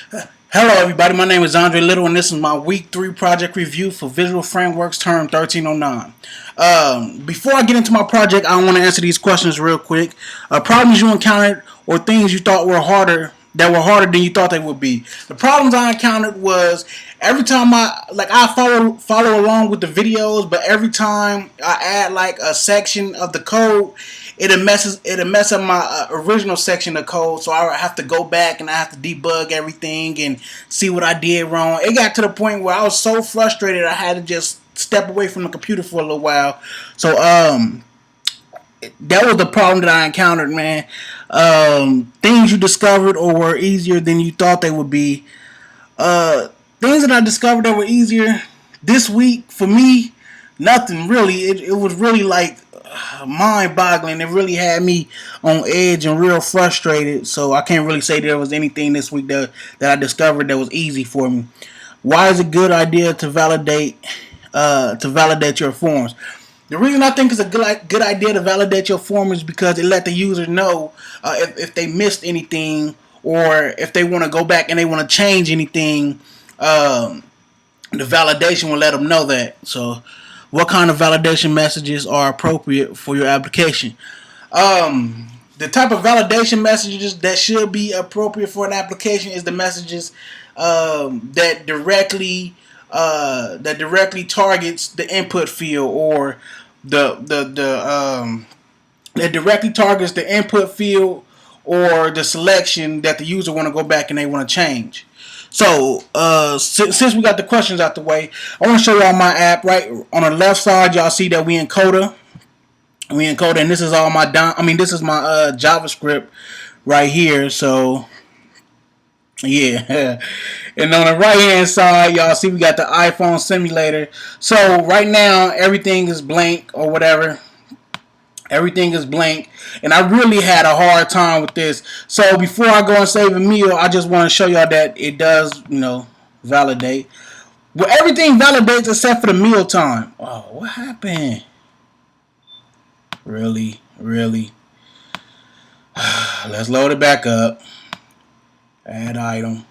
Hello everybody, my name is Andre Little and this is my week 3 project review for Visual Frameworks term 1309. Before I get into my project, I want to answer these questions real quick. Problems you encountered or things you thought were harder than you thought they would be. The problems I encountered was every time I follow along with the videos, but every time I add like a section of the code, it'll mess up my original section of code. So I have to go back and I have to debug everything and see what I did wrong. It got to the point where I was so frustrated I had to just step away from the computer for a little while. So that was the problem that I encountered, man. Things you discovered or were easier than you thought they would be. Things that I discovered that were easier this week for me, nothing really. It was really like mind-boggling. It really had me on edge and real frustrated. So I can't really say there was anything this week that I discovered that was easy for me. Why is it a good idea to validate your forms? The reason I think it's a good idea to validate your form is because it let the user know if they missed anything or if they want to go back and they want to change anything. The validation will let them know that. So, what kind of validation messages are appropriate for your application? The type of validation messages that should be appropriate for an application is the messages that directly targets the input field or that directly targets the input field or the selection that the user want to go back and they want to change. So, since we got the questions out the way, I want to show y'all my app. Right on the left side, y'all see that we in Coda. And this is all my this is my JavaScript right here. So, yeah. And on the right hand side, y'all see we got the iPhone simulator. So right now, everything is blank or whatever. Everything is blank, and I really had a hard time with this. So before I go and save a meal, I just want to show y'all that it does, validate. Well, everything validates except for the meal time. Oh, what happened? Really? Let's load it back up. Add item.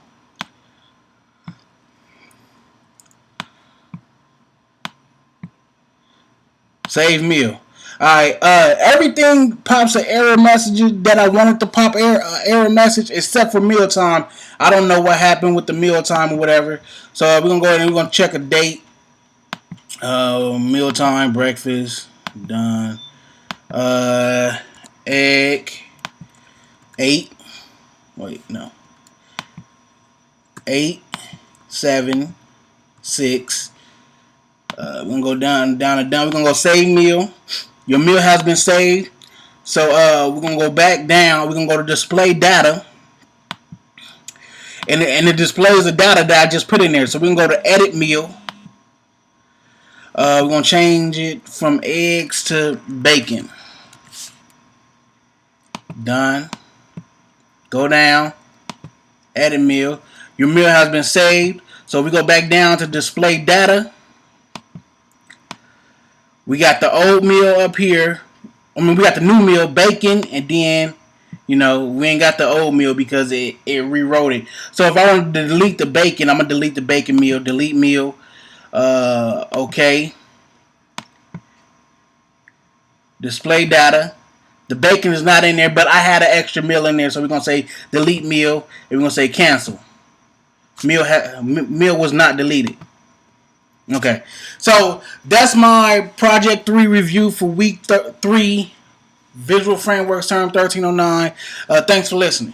Save meal. Alright, everything pops an error message that I wanted to pop error message except for mealtime. I don't know what happened with the mealtime or whatever. So we're going to go ahead and we're going to check a date. Mealtime, breakfast, done. Egg, 8. Wait, no. 8, 7, 6. We're going to go down. We're going to go save meal. Your meal has been saved. So we're going to go back down. We're going to go to display data. And it displays the data that I just put in there. So we're going to go to edit meal. We're going to change it from eggs to bacon. Done. Go down. Edit meal. Your meal has been saved. So we go back down to display data. We got the old meal up here. We got the new meal, bacon, and then, we ain't got the old meal because it rewrote it. So if I want to delete the bacon, I'm going to delete the bacon meal. Delete meal. Okay. Display data. The bacon is not in there, but I had an extra meal in there. So we're going to say delete meal, and we're going to say cancel. Meal was not deleted. Okay, so that's my Project 3 review for Week 3, Visual Frameworks Term 1309. Thanks for listening.